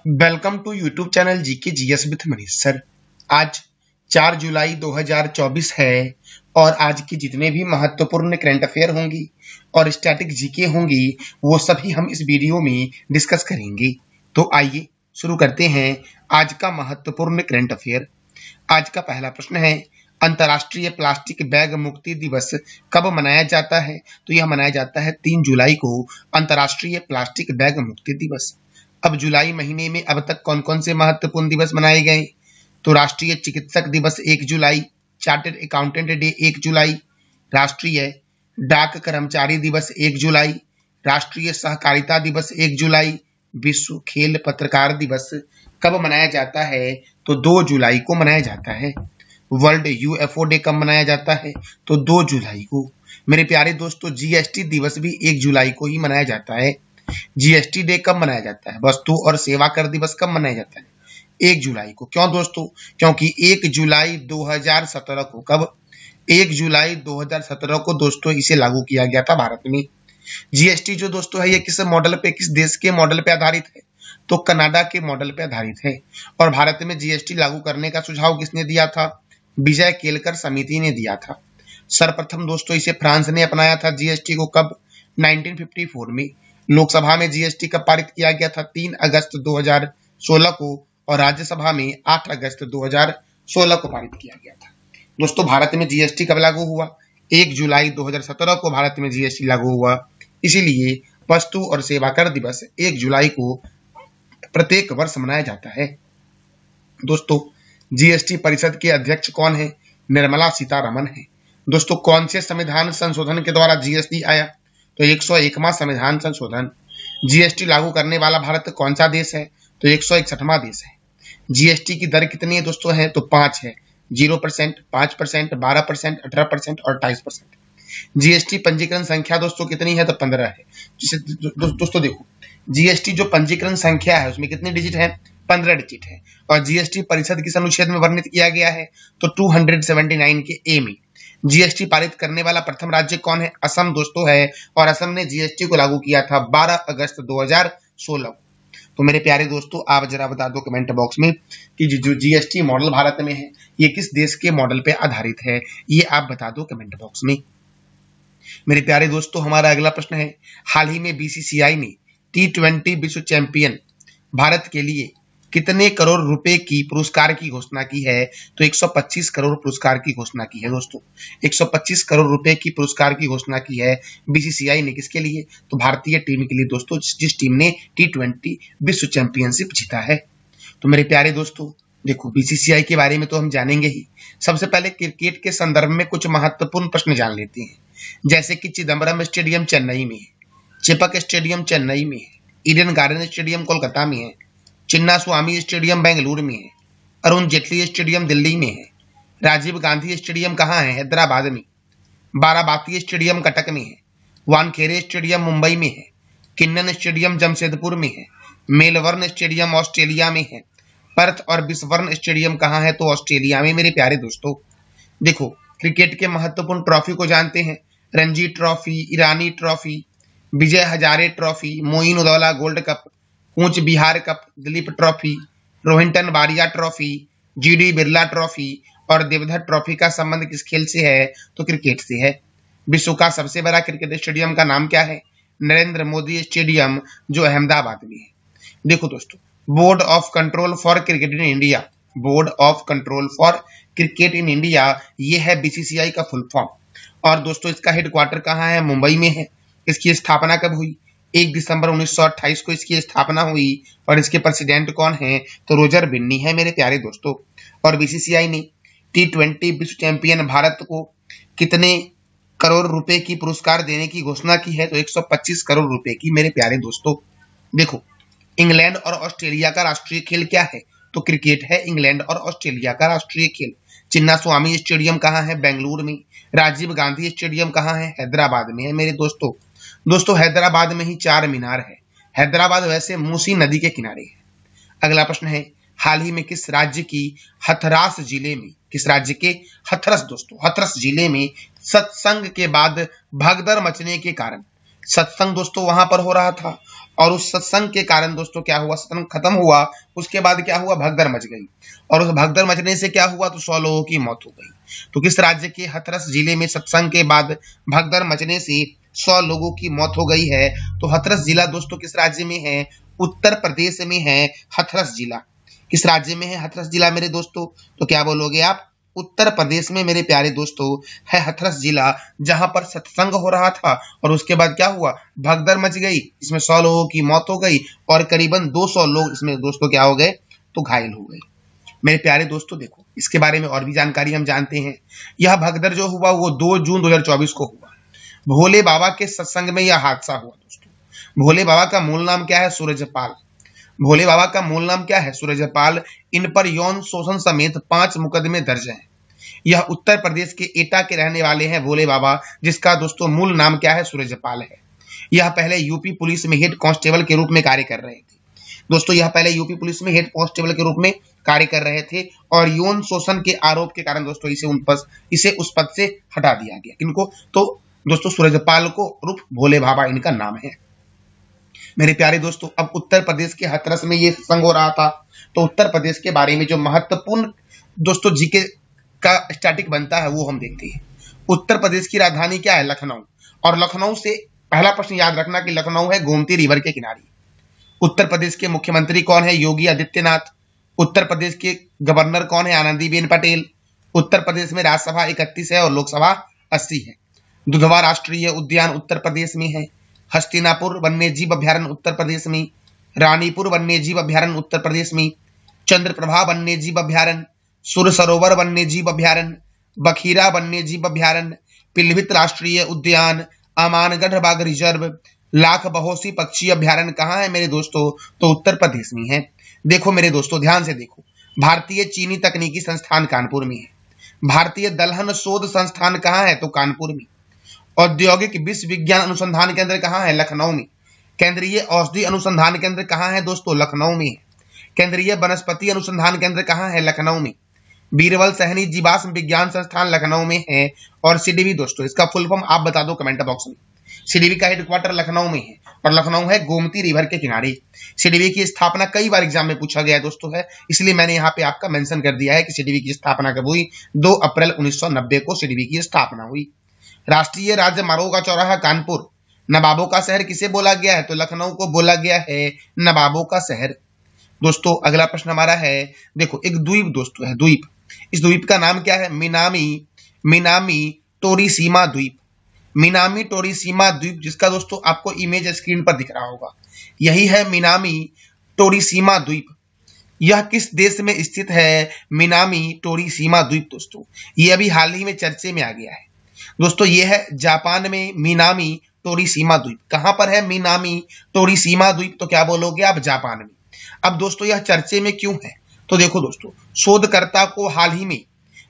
Welcome to YouTube channel GK GS with Manish sir. आज 4 जुलाई 2024 है और आज की जितने भी महत्वपूर्ण करंट अफेयर होंगी और स्टैटिक जीके होंगी वो सभी हम इस वीडियो में डिस्कस करेंगे। तो आइए शुरू करते हैं आज का महत्वपूर्ण करंट अफेयर। आज का पहला प्रश्न है, अंतर्राष्ट्रीय प्लास्टिक बैग मुक्ति दिवस कब मनाया जाता है? तो यह मनाया जाता है 3 जुलाई को अंतर्राष्ट्रीय प्लास्टिक बैग मुक्ति दिवस। अब जुलाई महीने में अब तक कौन कौन से महत्वपूर्ण दिवस मनाए गए? तो राष्ट्रीय चिकित्सक दिवस 1 जुलाई, चार्टर्ड अकाउंटेंट डे 1 जुलाई, राष्ट्रीय डाक कर्मचारी दिवस 1 जुलाई, राष्ट्रीय सहकारिता दिवस 1 जुलाई, विश्व खेल पत्रकार दिवस कब मनाया जाता है? तो 2 जुलाई को मनाया जाता है। वर्ल्ड यूएफओ डे कब मनाया जाता है? तो 2 जुलाई को। मेरे प्यारे दोस्तों, जीएसटी दिवस भी 1 जुलाई को ही मनाया जाता है। जीएसटी डे कब मनाया जाता है? वस्तु और सेवा कर दिवस कब मनाया जाता है? 1 जुलाई को। क्यों दोस्तों? क्योंकि 1 जुलाई 2017 को, कब? 1 जुलाई 2017 को दोस्तों इसे लागू किया गया था भारत में। जीएसटी जो दोस्तों है ये किस मॉडल पे, किस देश के मॉडल पे आधारित है? तो कनाडा के मॉडल पे आधारित है। और भारत में जीएसटी लागू करने का सुझाव किसने दिया था? विजय केलकर समिति ने दिया था। सर्वप्रथम दोस्तों इसे फ्रांस ने अपनाया था जीएसटी को, कब? 1954 में। लोकसभा में जीएसटी कब पारित किया गया था? 3 अगस्त 2016 को। और राज्यसभा में 8 अगस्त 2016 को पारित किया गया था। दोस्तों भारत में जीएसटी कब लागू हुआ? 1 जुलाई 2017 को भारत में जीएसटी लागू हुआ। इसीलिए वस्तु और सेवा कर दिवस 1 जुलाई को प्रत्येक वर्ष मनाया जाता है। दोस्तों जीएसटी परिषद के अध्यक्ष कौन है? निर्मला सीतारमण है। दोस्तों कौन से संविधान संशोधन के द्वारा जीएसटी आया? तो 101वां संविधान संशोधन। जीएसटी लागू करने वाला भारत कौन सा देश है? तो 161वां देश है। जीएसटी की दर कितनी है दोस्तों? है तो 5 है। 0%, 5%, 12%, 18% और 28%। जीएसटी पंजीकरण संख्या दोस्तों कितनी है? तो 15 है। जिसे दोस्तों देखो, जीएसटी जो पंजीकरण संख्या है उसमें कितने डिजिट है? 15 डिजिट है। और जीएसटी परिषद किस अनुच्छेद में वर्णित किया गया है? तो 279 के ए में। जीएसटी पारित करने वाला प्रथम राज्य कौन है? असम दोस्तों है। और असम ने जीएसटी को लागू किया था 12 अगस्त 2016 को। तो मेरे प्यारे दोस्तों आप जरा बता दो कमेंट बॉक्स में कि जो जीएसटी मॉडल भारत में है ये किस देश के मॉडल पे आधारित है, ये आप बता दो कमेंट बॉक्स में। मेरे प्यारे दोस्तों हमारा अगला प्रश्न है, हाल ही में बीसीसीआई ने T20 विश्व चैंपियन भारत के लिए कितने करोड़ रुपए की पुरस्कार की घोषणा की है? तो 125 करोड़ पुरस्कार की घोषणा की है दोस्तों। 125 करोड़ रुपए की पुरस्कार की घोषणा की है बीसीसीआई ने। किसके लिए? तो भारतीय टीम के लिए दोस्तों, जिस टीम ने T20 विश्व चैंपियनशिप जीता है। तो मेरे प्यारे दोस्तों देखो, बीसीसीआई के बारे में तो हम जानेंगे ही। सबसे पहले क्रिकेट के संदर्भ में कुछ महत्वपूर्ण प्रश्न जान लेते हैं, जैसे कि चिदम्बरम स्टेडियम चेन्नई में है, चेपक स्टेडियम चेन्नई में है, ईडन गार्डन स्टेडियम कोलकाता में है, चिन्ना स्वामी स्टेडियम बेंगलुरु में है, अरुण जेटली स्टेडियम दिल्ली में है, राजीव गांधी स्टेडियम कहाँ है? हैदराबाद में, बाराबाती स्टेडियम कटक में है, वानखेड़े स्टेडियम मुंबई में है, किन्नन स्टेडियम जमशेदपुर में है, मेलबर्न स्टेडियम ऑस्ट्रेलिया में है, पर्थ और बिस्बर्न स्टेडियम कहाँ है? तो ऑस्ट्रेलिया में। मेरे प्यारे दोस्तों देखो, क्रिकेट के महत्वपूर्ण ट्रॉफी को जानते हैं, Ranji trophy, Irani trophy, Vijay Hazare trophy, Moin Uddaulah gold cup, Cooch Behar cup, Duleep trophy, Rohinton Baria trophy, GD Birla trophy और देवधर ट्रॉफी का संबंध किस खेल से है? तो क्रिकेट से है। विश्व का सबसे बड़ा क्रिकेट स्टेडियम का नाम क्या है? नरेंद्र मोदी स्टेडियम, जो अहमदाबाद में है। देखो दोस्तों, board of control for cricket in India, board of control for cricket in India, ये है बीसीसीआई का फुल फॉर्म। और दोस्तों इसका हेडक्वार्टर कहाँ है? मुंबई में है। इसकी स्थापना कब हुई? 1 दिसंबर 1928 को इसकी स्थापना हुई। और इसके प्रेसिडेंट कौन है? तो रोजर बिन्नी है मेरे प्यारे दोस्तों। और बीसीसीआई ने T20 विश्व चैंपियन भारत को कितने करोड़ रुपए की पुरस्कार देने की घोषणा की है? तो 125 करोड़ रुपए की। मेरे प्यारे दोस्तों देखो, इंग्लैंड और ऑस्ट्रेलिया का राष्ट्रीय खेल क्या है? तो क्रिकेट है इंग्लैंड और ऑस्ट्रेलिया का राष्ट्रीय खेल। चिन्ना स्वामी स्टेडियम कहाँ है? बेंगलुरु में। राजीव गांधी स्टेडियम कहाँ है? हैदराबाद में है मेरे दोस्तों हैदराबाद में ही 4 मीनार है। हैदराबाद वैसे मूसी नदी के किनारे है। अगला प्रश्न है, हाल ही में किस राज्य की हथरास जिले में, किस राज्य के? हथरस दोस्तों, हथरस जिले में सत्संग के बाद भगदड़ मचने के कारण, सत्संग दोस्तों वहां पर हो रहा था और उस सत्संग के कारण दोस्तों क्या हुआ, सत्संग खत्म हुआ, उसके बाद क्या हुआ, भगदड़ मच गई, और उस भगदड़ मचने से क्या हुआ, तो 100 लोगों की मौत हो गई। तो किस राज्य के हथरस जिले में सत्संग के बाद भगदड़ मचने से 100 लोगों की मौत हो गई है? तो हथरस जिला दोस्तों किस राज्य में है, उत्तर प्रदेश में है हथरस जिला। किस राज्य में है हथरस जिला मेरे दोस्तों, तो क्या बोलोगे आप, उत्तर प्रदेश में मेरे प्यारे दोस्तों है हथरस जिला, जहां पर सत्संग हो रहा था और उसके बाद क्या हुआ, भगदड़ मच गई, इसमें 100 लोगों की मौत हो गई और करीबन 200 लोग इसमें दोस्तों क्या हो गए, तो घायल हो गए। मेरे प्यारे दोस्तों देखो, इसके बारे में और भी जानकारी हम जानते हैं। यह भगदड़ जो हुआ वो 2 जून 2024 को हुआ। भोले बाबा के सत्संग में यह हादसा हुआ दोस्तों। भोले बाबा का मूल नाम क्या है, सूरजपाल। भोले बाबा का मूल नाम क्या है, सूरजपाल। इन पर यौन शोषण समेत 5 मुकदमे दर्ज हैं। यह उत्तर प्रदेश के एटा के रहने वाले हैं भोले बाबा, जिसका दोस्तों मूल नाम क्या है, सूरजपाल है। यह पहले यूपी पुलिस में हेड कांस्टेबल के रूप में कार्य कर रहे थे दोस्तों। यह पहले यूपी पुलिस में हेड कांस्टेबल के रूप में कार्य कर रहे थे और यौन शोषण के आरोप के कारण दोस्तों इसे उस पद से हटा दिया गया। किनको, तो दोस्तों सूरजपाल को, उर्फ भोले बाबा इनका नाम है। मेरे प्यारे दोस्तों अब उत्तर प्रदेश के हथरस में ये सत्संग हो रहा था, तो उत्तर प्रदेश के बारे में जो महत्वपूर्ण दोस्तों जीके का स्टैटिक बनता है वो हम देखते हैं। उत्तर प्रदेश की राजधानी क्या है, लखनऊ। और लखनऊ से पहला प्रश्न याद रखना कि लखनऊ है गोमती रिवर के किनारे। उत्तर प्रदेश के मुख्यमंत्री कौन है, योगी आदित्यनाथ। उत्तर प्रदेश के गवर्नर कौन है, आनंदीबेन पटेल। उत्तर प्रदेश में राज्यसभा 31 है और लोकसभा 80 है। दुधवा राष्ट्रीय उद्यान उत्तर प्रदेश में है। हस्तिनापुर वन्यजीव अभ्यारण्य उत्तर प्रदेश में। रानीपुर वन्यजीव अभ्यारण्य उत्तर प्रदेश में। चंद्रप्रभा वन्यजीव अभ्यारण्य, सुर सरोवर वन्यजीव अभ्यारण्य, बखीरा वन्यजीव अभ्यारण्य, पिलभित राष्ट्रीय उद्यान, अमानगढ़ बाघ रिजर्व, लाख बहोसी पक्षी अभ्यारण्य कहाँ है मेरे दोस्तों, तो उत्तर प्रदेश में है। देखो मेरे दोस्तों ध्यान से देखो, भारतीय चीनी तकनीकी संस्थान कानपुर में है। भारतीय दलहन शोध संस्थान कहाँ है, तो कानपुर में। औद्योगिक विश्व विज्ञान अनुसंधान केंद्र कहाँ है, लखनऊ में। केंद्रीय औषधि अनुसंधान केंद्र कहाँ है दोस्तों, लखनऊ में है। केंद्रीय वनस्पति अनुसंधान केंद्र कहाँ है, लखनऊ में। बीरबल सहनी जीवाश्म विज्ञान संस्थान लखनऊ में है। और सीडीवी दोस्तों इसका फुल फॉर्म आप बता दो कमेंट बॉक्स में। सीडीवी का हेडक्वार्टर लखनऊ में है और लखनऊ है गोमती रिवर के किनारे। सीडीवी की स्थापना कई बार एग्जाम में पूछा गया दोस्तों है, इसलिए मैंने यहाँ पे आपका मेंशन कर दिया है कि सीडीवी की स्थापना कब हुई, 2 अप्रैल 1990 को सीडीवी की स्थापना हुई। राष्ट्रीय राजमार्गों का चौराहा कानपुर। नवाबों का शहर किसे बोला गया है, तो लखनऊ को बोला गया है नवाबों का शहर। दोस्तों अगला प्रश्न हमारा है, देखो एक द्वीप दोस्तों है, द्वीप। इस द्वीप का नाम क्या है, मिनामी टोरिसीमा द्वीप। मिनामी टोरिसीमा द्वीप, जिसका दोस्तों आपको इमेज स्क्रीन पर दिख रहा होगा, यही है मिनामी टोरिसीमा द्वीप। यह किस देश में स्थित है, मिनामी टोरिसीमा द्वीप दोस्तों, ये अभी हाल ही में चर्चे में आ गया है दोस्तों। ये है जापान में मिनामी टोरिसीमा द्वीप। कहां पर है मिनामी टोरिसीमा द्वीप, तो क्या बोलोगे आप, जापान में। अब दोस्तों यह चर्चे में क्यों है, तो देखो दोस्तों शोधकर्ता को हाल ही में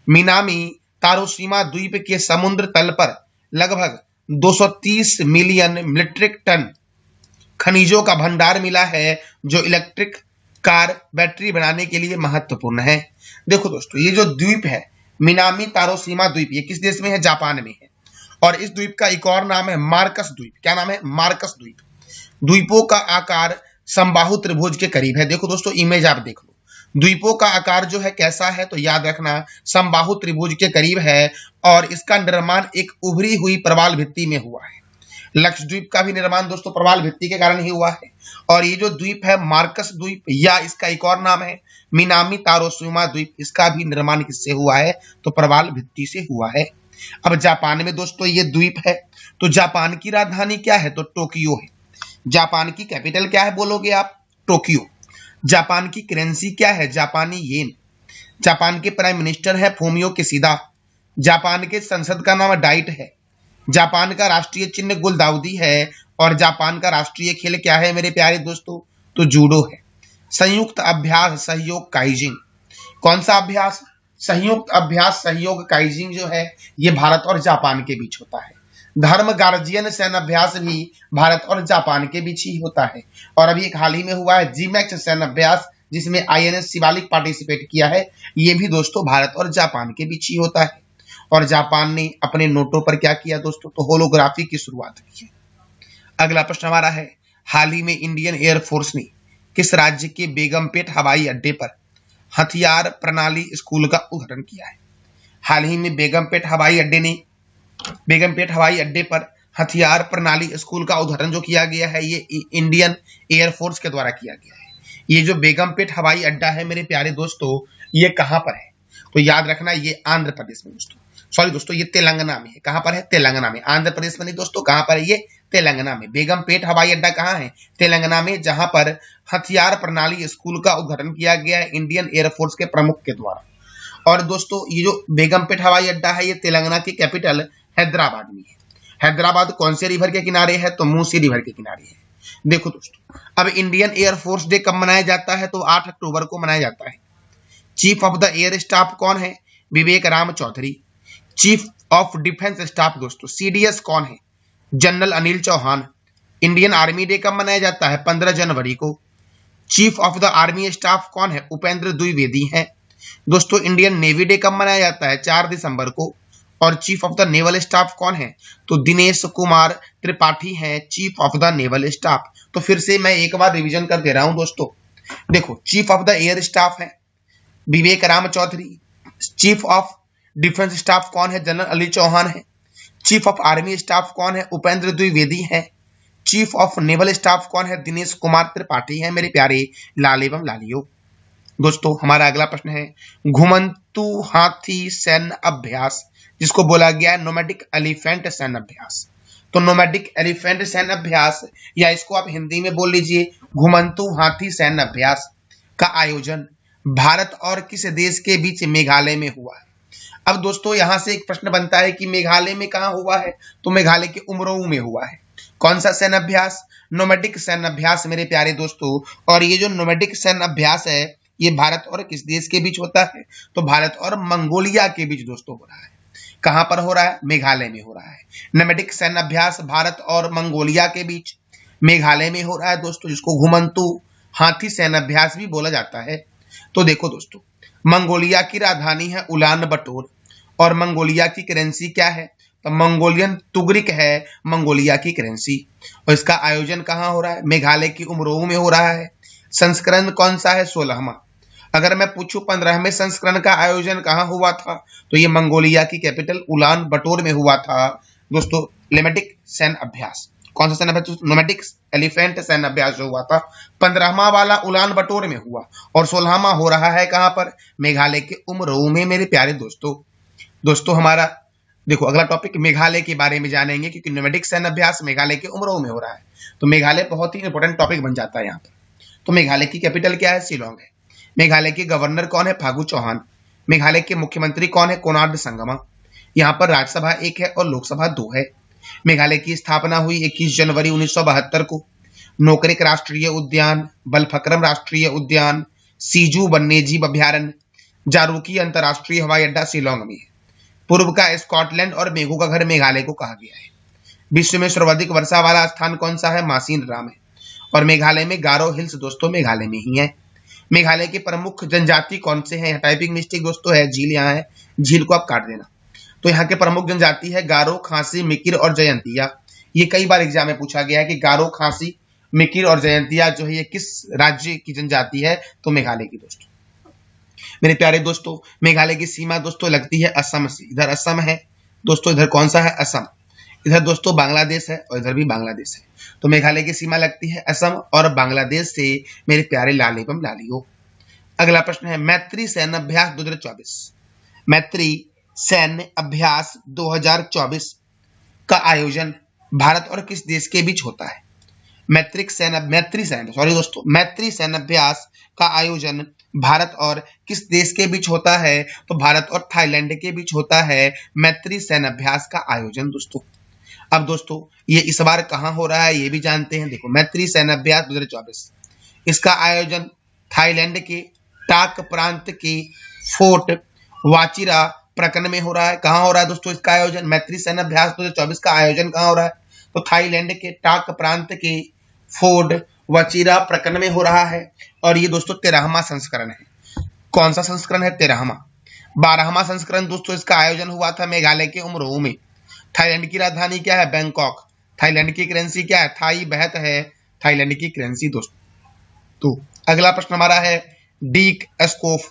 मिनामी तारोसीमा द्वीप के समुद्र तल पर लगभग 230 मिलियन मीट्रिक टन खनिजों का भंडार मिला है, जो इलेक्ट्रिक कार बैटरी बनाने के लिए महत्वपूर्ण है। देखो दोस्तों ये जो द्वीप है मिनामी तारोसीमा द्वीप, ये किस देश में है, जापान में है। और इस द्वीप का एक और नाम है मार्कस द्वीप। क्या नाम है, मार्कस द्वीप। द्वीपों का आकार समबाहु त्रिभुज के करीब है। देखो दोस्तों इमेज आप देख लो, द्वीपों का आकार जो है कैसा है, तो याद रखना समबाहु त्रिभुज के करीब है और इसका निर्माण एक उभरी हुई प्रवाल भित्ति में हुआ है। लक्षद्वीप का भी निर्माण दोस्तों प्रवाल भित्ति के कारण ही हुआ है। और ये जो द्वीप है मार्कस द्वीप, या इसका एक और नाम है मिनामी तारोसीमा द्वीप, इसका भी निर्माण किससे हुआ है, तो प्रवाल भित्ति से हुआ है। अब जापान में दोस्तों ये द्वीप है, तो जापान की राजधानी क्या है, तो टोक्यो है। जापान की कैपिटल क्या है बोलोगे आप, टोक्यो। जापान की करेंसी क्या है, जापानी येन। जापान के प्राइम मिनिस्टर है फूमियो किशिदा। जापान के संसद का नाम डाइट है। जापान का राष्ट्रीय चिन्ह गुलदाउदी है। और जापान का राष्ट्रीय खेल क्या है मेरे प्यारे दोस्तों, तो जूडो है। संयुक्त अभ्यास सहयोग काइजिंग, कौन सा अभ्यास, संयुक्त अभ्यास सहयोग काइजिंग जो है ये भारत और जापान के बीच होता है। धर्म गार्जियन सैन्य अभ्यास भी भारत और जापान के बीच ही होता है। और अभी एक हाल ही में हुआ है जीमैक्स सैन्य अभ्यास, जिसमें आईएनएस शिवालिक पार्टिसिपेट किया है, ये भी दोस्तों भारत और जापान के बीच ही होता है। और जापान ने अपने नोटों पर क्या किया दोस्तों, तो होलोग्राफी की शुरुआत की है। अगला प्रश्न हमारा है, हाल ही में इंडियन एयरफोर्स ने किस राज्य के बेगमपेट हवाई अड्डे पर हथियार प्रणाली स्कूल का उद्घाटन किया है? हाल ही में बेगमपेट हवाई अड्डे पर हथियार प्रणाली स्कूल का उद्घाटन जो किया गया है, ये इंडियन एयरफोर्स के द्वारा किया गया है। ये जो बेगमपेट हवाई अड्डा है मेरे प्यारे दोस्तों, ये कहां पर है? तो याद रखना, ये आंध्र प्रदेश में दोस्तों, सॉरी दोस्तों, ये तेलंगाना में है। कहां पर है? तेलंगाना में। आंध्र प्रदेश में नहीं दोस्तों, कहां पर है? ये तेलंगाना में। बेगमपेट हवाई अड्डा कहां है? तेलंगाना में, जहां पर हथियार प्रणाली स्कूल का उद्घाटन किया गया है इंडियन एयरफोर्स के प्रमुख के द्वारा। और दोस्तों, ये जो बेगमपेट हवाई अड्डा है, ये तेलंगाना की कैपिटल हैदराबाद में है। हैदराबाद कौन से रिवर के किनारे है? तो मूसी रिवर के किनारे है। देखो दोस्तों, अब इंडियन एयरफोर्स डे कब मनाया जाता है? तो 8 अक्टूबर को मनाया जाता है। Chief of the air staff कौन है? Vivek Ram Chaudhari. Chief of defence staff दोस्तों, सीडीएस कौन है? General Anil Chauhan. Indian army day कब मनाया जाता है? 15 जनवरी को। Chief of the army staff कौन है? उपेंद्र द्विवेदी है। दोस्तों, इंडियन नेवी डे कब मनाया जाता है? 4 दिसंबर को। और chief of the naval staff कौन है? तो दिनेश कुमार त्रिपाठी हैं chief of the naval staff. तो फिर से मैं एक बार रिवीजन कर दे रहा हूं दोस्तों। देखो, chief of the air staff है Vivek Ram Chaudhari. Chief of defence staff कौन है? जनरल अली चौहान है। चीफ ऑफ आर्मी स्टाफ कौन है? उपेंद्र द्विवेदी है। चीफ ऑफ नेवल स्टाफ कौन है? दिनेश कुमार त्रिपाठी है मेरे प्यारे लाल एवं लालियों। दोस्तों, हमारा अगला प्रश्न है, घुमंतु हाथी सैन्य अभ्यास, जिसको बोला गया है नोमैडिक एलिफेंट सैन्य अभ्यास। तो नोमैडिक एलिफेंट सैन्य अभ्यास, या इसको आप हिंदी में बोल लीजिए घुमंतु हाथी सैन्य अभ्यास का आयोजन भारत और किस देश के बीच मेघालय में हुआ है? अब दोस्तों, यहां से एक प्रश्न बनता है कि मेघालय में कहां हुआ है? तो मेघालय के उमरोऊ में हुआ है। कौन सा सैन्य अभ्यास? नोमैडिक सैन्य अभ्यास मेरे प्यारे दोस्तों। और ये जो नोमैडिक सैन्य अभ्यास है, ये भारत और किस देश के बीच होता है? तो भारत और मंगोलिया के बीच दोस्तों हो रहा है। कहां पर हो रहा है? मेघालय में हो रहा है। नोमैडिक सैन्य अभ्यास भारत और मंगोलिया के बीच मेघालय में हो रहा है दोस्तों, जिसको घुमंतु हाथी सैन्य अभ्यास भी बोला जाता है। तो देखो दोस्तों, मंगोलिया की राजधानी है उलान बटोर, और मंगोलिया की करेंसी क्या है? तो मंगोलियन तुगरिक है मंगोलिया की करेंसी। और इसका आयोजन कहां हो रहा है? मेघालय की उमरोऊ में हो रहा है। संस्करण कौन सा है? 16वां। अगर मैं पूछूं 15वें संस्करण का आयोजन कहां हुआ था? तो ये मंगोलिया की कैपिटल उलान बटोर में हुआ था दोस्तों। नोमैडिक सैन्य अभ्यास, कौन सा सैन्य अभ्यास? नोमैडिक एलिफेंट सैन्य अभ्यास जो हुआ था, 15वां वाला उलान बटोर में हुआ, और 16वां हो रहा है कहां पर? मेघालय के उमरोऊ में मेरे प्यारे दोस्तों। दोस्तों, हमारा देखो अगला टॉपिक मेघालय के बारे में जानेंगे, क्योंकि नोमैडिक सैन्य अभ्यास मेघालय के उमरोऊ में हो रहा है, तो मेघालय बहुत ही इंपॉर्टेंट टॉपिक बन जाता है यहाँ पर। तो मेघालय की कैपिटल क्या है? शिलोंग है। मेघालय के गवर्नर कौन है? फागू चौहान। मेघालय के मुख्यमंत्री कौन है? कोनार्ड संगमा। यहाँ पर राज्यसभा 1 है और लोकसभा 2 है। मेघालय की स्थापना हुई 21 जनवरी 1972 को। नोकरेक राष्ट्रीय उद्यान, बलफक्रम राष्ट्रीय उद्यान, सीजू वन्यजीव अभ्यारण्य, जारूकी अंतर्राष्ट्रीय हवाई अड्डा शिलोंग में है। पूर्व का स्कॉटलैंड और मेघों का घर मेघालय को कहा गया है। विश्व में सर्वाधिक वर्षा वाला स्थान कौन सा है? मासिन राम है। और मेघालय में गारो हिल्स दोस्तों मेघालय में ही है। मेघालय के प्रमुख जनजाति कौन से हैं? टाइपिंग मिस्टेक दोस्तों है, झील यहाँ है, झील को आप काट देना। तो यहाँ के प्रमुख जनजाति है गारो, खासी, मिकिर और जयंतिया। ये कई बार एग्जाम में पूछा गया है कि गारो, खासी, मिकिर और जयंतिया जो है ये किस राज्य की जनजाति है? तो मेघालय की दोस्तों। मेरे प्यारे दोस्तों, मेघालय की सीमा दोस्तों लगती है असम से। इधर असम है दोस्तों, इधर कौन सा है? असम। इधर दोस्तों बांग्लादेश है और इधर भी बांग्लादेश है। तो मेघालय की सीमा लगती है असम और बांग्लादेश से मेरे प्यारे लाल एवं लालियों। अगला प्रश्न है, मैत्री सैन्य अभ्यास 2024। मैत्री सैन्य अभ्यास 2024 का आयोजन भारत और किस देश के बीच होता है? मैत्री सैन्य अभ्यास का आयोजन भारत और किस देश के बीच होता है? तो भारत और थाईलैंड के बीच होता है मैत्री सैन्य अभ्यास का आयोजन दोस्तों। अब दोस्तों, ये इस बार कहां हो रहा है ये भी जानते हैं। देखो, मैत्री सैन्य अभ्यास 2024, इसका आयोजन थाईलैंड के टाक प्रांत के फोर्ट वाचिरा प्रकरण में हो रहा है। कहां हो रहा है दोस्तों इसका आयोजन? मैत्री सैन्य अभ्यास 2024 का आयोजन कहां हो रहा है? तो थाईलैंड के टाक प्रांत के फोर्ट वाचिरा प्रकरण में हो रहा है। और ये दोस्तों 13वां संस्करण है। कौन सा संस्करण है? 13वां। 12वां संस्करण दोस्तों इसका आयोजन हुआ था मेघालय के उमरोऊ में। थाईलैंड की राजधानी क्या है? बैंकॉक। थाईलैंड की करेंसी क्या है? थाई बहत है। थाईलैंड की करेंसी दोस्तों। तो अगला प्रश्न हमारा है डीक एस्कोफ।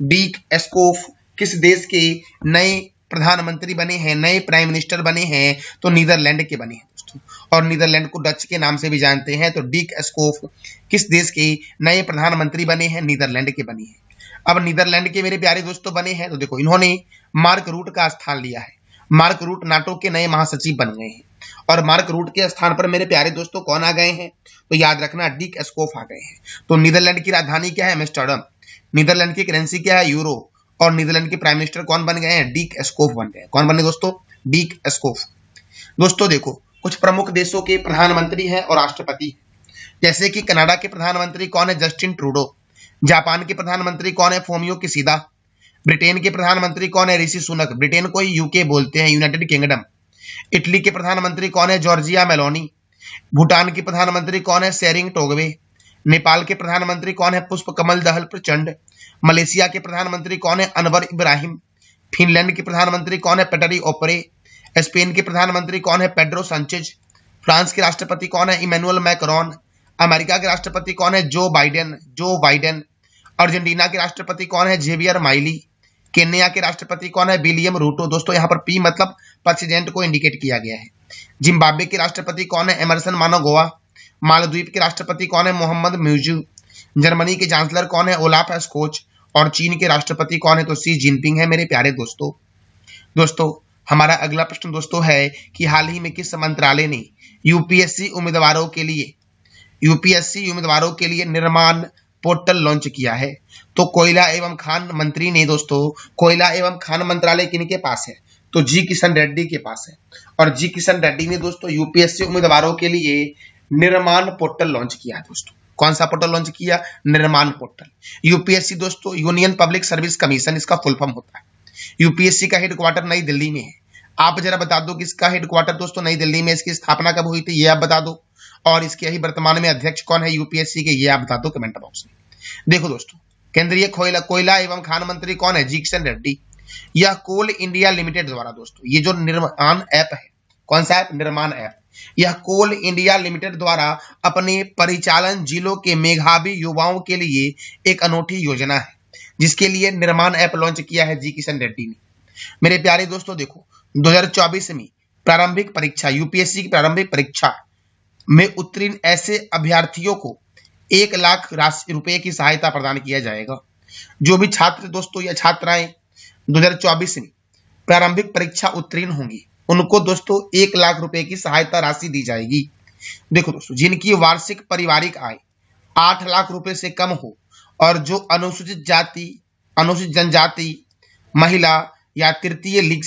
डीक एस्कोफ किस देश के नए प्रधानमंत्री बने हैं, नए प्राइम मिनिस्टर बने हैं? तो नीदरलैंड के बने हैं दोस्तों, और नीदरलैंड को डच के नाम से भी जानते हैं। तो डीक एस्कोफ किस देश के नए प्रधानमंत्री बने हैं? नीदरलैंड के बने हैं। अब नीदरलैंड के मेरे प्यारे दोस्तों बने हैं, तो देखो इन्होंने मार्क रूट का स्थान लिया है। मार्क रूट नाटो के नए महासचिव बन गए हैं, और मार्क रूट के स्थान पर मेरे प्यारे दोस्तों कौन आ गए हैं? तो याद रखना डीक एस्कोफ आ गए हैं। तो नीदरलैंड की राजधानी क्या है? एम्स्टर्डम। नीदरलैंड की करेंसी क्या है? यूरो। और नीदरलैंड के प्राइम मिनिस्टर कौन बन गए हैं? डीक एस्कोफ बन गए। कौन बने दोस्तों? डीक एस्कोफ। दोस्तों देखो कुछ प्रमुख देशों के प्रधानमंत्री हैं और राष्ट्रपति, जैसे कि कनाडा के प्रधानमंत्री कौन है? Justin Trudeau. जापान के प्रधानमंत्री कौन है? Fumio Kishida. ब्रिटेन के प्रधानमंत्री कौन है? ऋषि सुनक। ब्रिटेन को ही यूके बोलते हैं, यूनाइटेड किंगडम। इटली के प्रधानमंत्री कौन है? Giorgia Meloni. भूटान के प्रधानमंत्री कौन है? शेरिंग टोगवे। नेपाल के प्रधानमंत्री कौन है? पुष्प कमल दहल प्रचंड। मलेशिया के प्रधानमंत्री कौन है? अनवर इब्राहिम। फिनलैंड के प्रधानमंत्री कौन है? पेटरी ओपरे। स्पेन के प्रधानमंत्री कौन है? Pedro Sanchez. फ्रांस के राष्ट्रपति कौन है? Emmanuel Macron. अमेरिका के राष्ट्रपति कौन है? Joe Biden. अर्जेंटीना के राष्ट्रपति कौन है? Xavier Miley. केन्या के राष्ट्रपति कौन है? William Ruto. दोस्तों यहाँ पर पी मतलब प्रेसिडेंट को इंडिकेट किया गया है। जिम्बाब्वे के राष्ट्रपति कौन है? एमरसन मानागोवा। मालदीव के राष्ट्रपति कौन है? मोहम्मद म्यूजू। जर्मनी के चांसलर कौन है? ओलाफ स्कोच। और चीन के राष्ट्रपति कौन है? तो सी जिनपिंग है मेरे प्यारे दोस्तों हमारा अगला प्रश्न दोस्तों है कि हाल ही में किस मंत्रालय ने यूपीएससी उम्मीदवारों के लिए निर्माण पोर्टल लॉन्च किया है? तो कोयला एवं खान मंत्री ने दोस्तों, कोयला एवं खान मंत्रालय किनके पास है? तो जी किशन रेड्डी के पास है। और जी किशन रेड्डी ने दोस्तों यूपीएससी उम्मीदवारों के लिए निर्माण पोर्टल लॉन्च किया है दोस्तों। कौन सा पोर्टल लॉन्च किया? निर्माण पोर्टल। यूपीएससी दोस्तों यूनियन पब्लिक सर्विस कमीशन, इसका फुल फॉर्म होता है। यूपीएससी का हेडक्वार्टर नई दिल्ली में है। आप जरा बता दो कि इसका हेडक्वार्टर दोस्तों नई दिल्ली में, इसकी स्थापना कब हुई थी ये आप बता दो, और इसके ही वर्तमान में अध्यक्ष कौन है यूपीएससी के, ये आप बता दो कमेंट बॉक्स में। देखो दोस्तों केंद्रीय कोयला एवं खान मंत्री कौन है? जी किशन रेड्डी। यह कोल इंडिया लिमिटेड द्वारा दोस्तों, ये जो निर्माण ऐप है, कौन सा ऐप? निर्माण ऐप। यह कोल इंडिया लिमिटेड द्वारा अपने परिचालन जिलों के मेधावी युवाओं के लिए एक अनूठी योजना है, जिसके लिए निर्माण ऐप लॉन्च किया है जी किशन रेड्डी ने। मेरे प्यारे दोस्तों देखो 2024 में प्रारंभिक परीक्षा, यूपीएससी की प्रारंभिक परीक्षा में उत्तीर्ण ऐसे अभ्यर्थियों को 1 लाख रुपए की सहायता प्रदान किया जाएगा। जो भी छात्र दोस्तों या छात्राएं 2024 में प्रारंभिक परीक्षा उत्तीर्ण होंगी, उनको दोस्तों 1 लाख रुपए की सहायता राशि दी जाएगी। देखो दोस्तों जिनकी वार्षिक पारिवारिक आय 8 लाख रुपए से कम हो, और जो अनुसूचित जाति, अनुसूचित जनजाति, महिला या तृतीय लिंग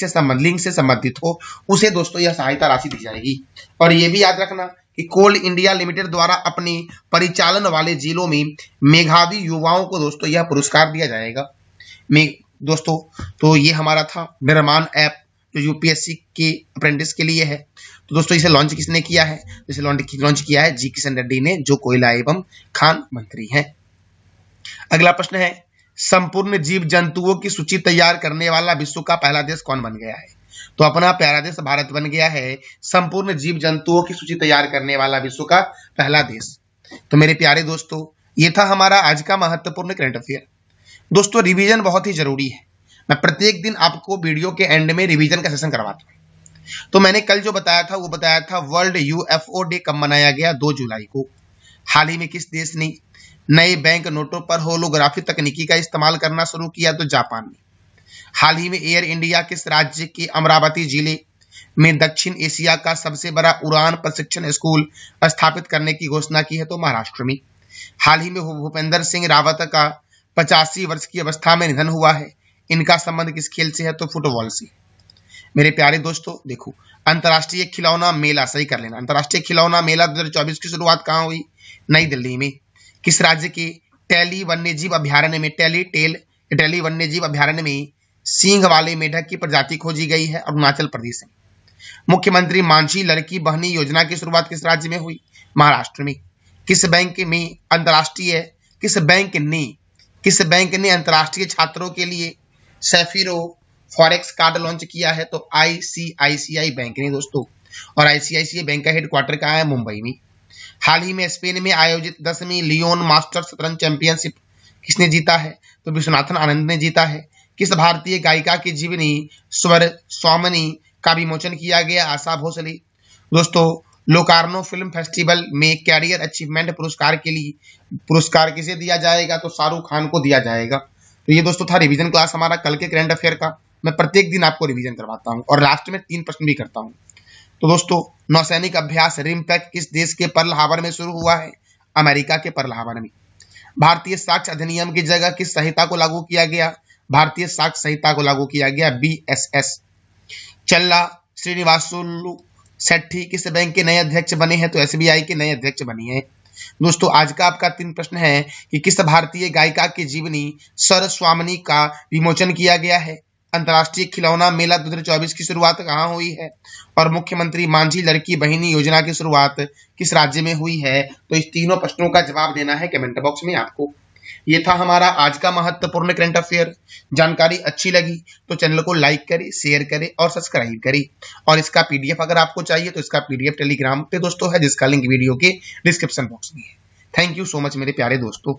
से संबंधित हो, उसे दोस्तों यह सहायता राशि दी जाएगी। और ये भी याद रखना कि कोल इंडिया लिमिटेड द्वारा अपने परिचालन वाले जिलों में मेधावी युवाओं को दोस्तों यह पुरस्कार दिया जाएगा। दोस्तों तो ये हमारा था निर्माण ऐप, जो यूपीएससी के अप्रेंटिस के लिए है। तो दोस्तों इसे लॉन्च किसने किया है? इसे लॉन्च किया है जी किशन रेड्डी ने, जो कोयला एवं खान मंत्री हैं। अगला प्रश्न है संपूर्ण जीव जंतुओं की सूची तैयार करने वाला विश्व का पहला देश कौन बन गया है? तो अपना प्यारा देश भारत बन गया है संपूर्ण जीव जंतुओं की सूची तैयार करने वाला विश्व का पहला देश। तो मेरे प्यारे दोस्तों ये था हमारा आज का महत्वपूर्ण करंट अफेयर। दोस्तों रिवीजन बहुत ही जरूरी है। मैं प्रत्येक दिन आपको वीडियो के एंड में रिवीजन का सेशन करवाता हूँ। तो मैंने कल जो बताया था वो बताया था वर्ल्ड यूएफओ डे कब मनाया गया? 2 जुलाई को। हाल ही में किस देश ने नए बैंक नोटों पर होलोग्राफी तकनीकी का इस्तेमाल करना शुरू किया? तो जापान ने। हाल ही में एयर इंडिया किस राज्य के अमरावती जिले में दक्षिण एशिया का सबसे बड़ा उड़ान प्रशिक्षण स्कूल स्थापित करने की घोषणा की है? तो महाराष्ट्र में। हाल ही में भूपेंद्र सिंह रावत का 85 वर्ष की अवस्था में निधन हुआ है। इनका संबंध किस खेल से है? तो फुटबॉल से। मेरे प्यारे दोस्तों देखो अंतर्राष्ट्रीय खिलौना मेला, सही कर लेना, अंतर्राष्ट्रीय खिलौना मेला 2024 की शुरुआत कहाँ हुई? नई दिल्ली में। किस राज्य के टेली वन्यजीव अभ्यारण्य में, टेली वन्यजीव अभ्यारण्य में सींग वाले मेढक की प्रजाति खोजी गई है? अरुणाचल प्रदेश में। मुख्यमंत्री मांझी लड़की बहनी योजना की शुरुआत किस राज्य में हुई? महाराष्ट्र में। किस बैंक ने अंतर्राष्ट्रीय छात्रों के लिए सेफिरो फॉरेक्स कार्ड लॉन्च किया है? तो आईसीआईसीआई बैंक ने दोस्तों। और आईसीआईसीआई बैंक का हेडक्वार्टर कहाँ है? मुंबई में। हाल ही में स्पेन में आयोजित 10वीं लियोन मास्टर्स शतरंज चैंपियनशिप किसने जीता है? तो विश्वनाथन आनंद ने जीता है। किस भारतीय गायिका की जीवनी स्वर स्वामिनी का विमोचन किया गया? आशा भोसले। दोस्तों, लोकार्नो फिल्म फेस्टिवल में कैरियर अचीवमेंट पुरस्कार के लिए पुरस्कार किसे दिया जाएगा? तो शाहरुख खान को दिया जाएगा। तो ये दोस्तों था रिवीजन क्लास हमारा कल के करंट अफेयर का। मैं प्रत्येक दिन आपको रिवीजन करवाता हूँ और लास्ट में 3 प्रश्न भी करता हूँ। तो दोस्तों, नौसैनिक अभ्यास रिमपैक किस देश के पर्ल हार्बर में शुरू हुआ है? अमेरिका के पर्ल हार्बर में। भारतीय साक्ष्य अधिनियम की जगह किस संहिता को लागू किया गया? भारतीय साक्ष्य संहिता को लागू किया गया, BSS। चल्ला श्रीनिवासुलु शेट्टी किस बैंक के नए अध्यक्ष बने हैं? तो SBI के नए अध्यक्ष बने हैं। दोस्तों, आज का आपका 3 प्रश्न है कि किस भारतीय गायिका की जीवनी स्वर स्वामिनी का विमोचन किया गया है? अंतर्राष्ट्रीय खिलौना मेला 2024 की शुरुआत कहाँ हुई है? और मुख्यमंत्री मांझी लड़की बहिनी योजना की शुरुआत किस राज्य में हुई है? तो इस तीनों प्रश्नों का जवाब देना है कमेंट बॉक्स में आपको। ये था हमारा आज का महत्वपूर्ण करंट अफेयर। जानकारी अच्छी लगी तो चैनल को लाइक करें, शेयर करें और सब्सक्राइब करें। और इसका PDF अगर आपको चाहिए तो इसका PDF टेलीग्राम पे दोस्तों है, जिसका लिंक वीडियो के डिस्क्रिप्शन बॉक्स में है। थैंक यू सो मच मेरे प्यारे दोस्तों।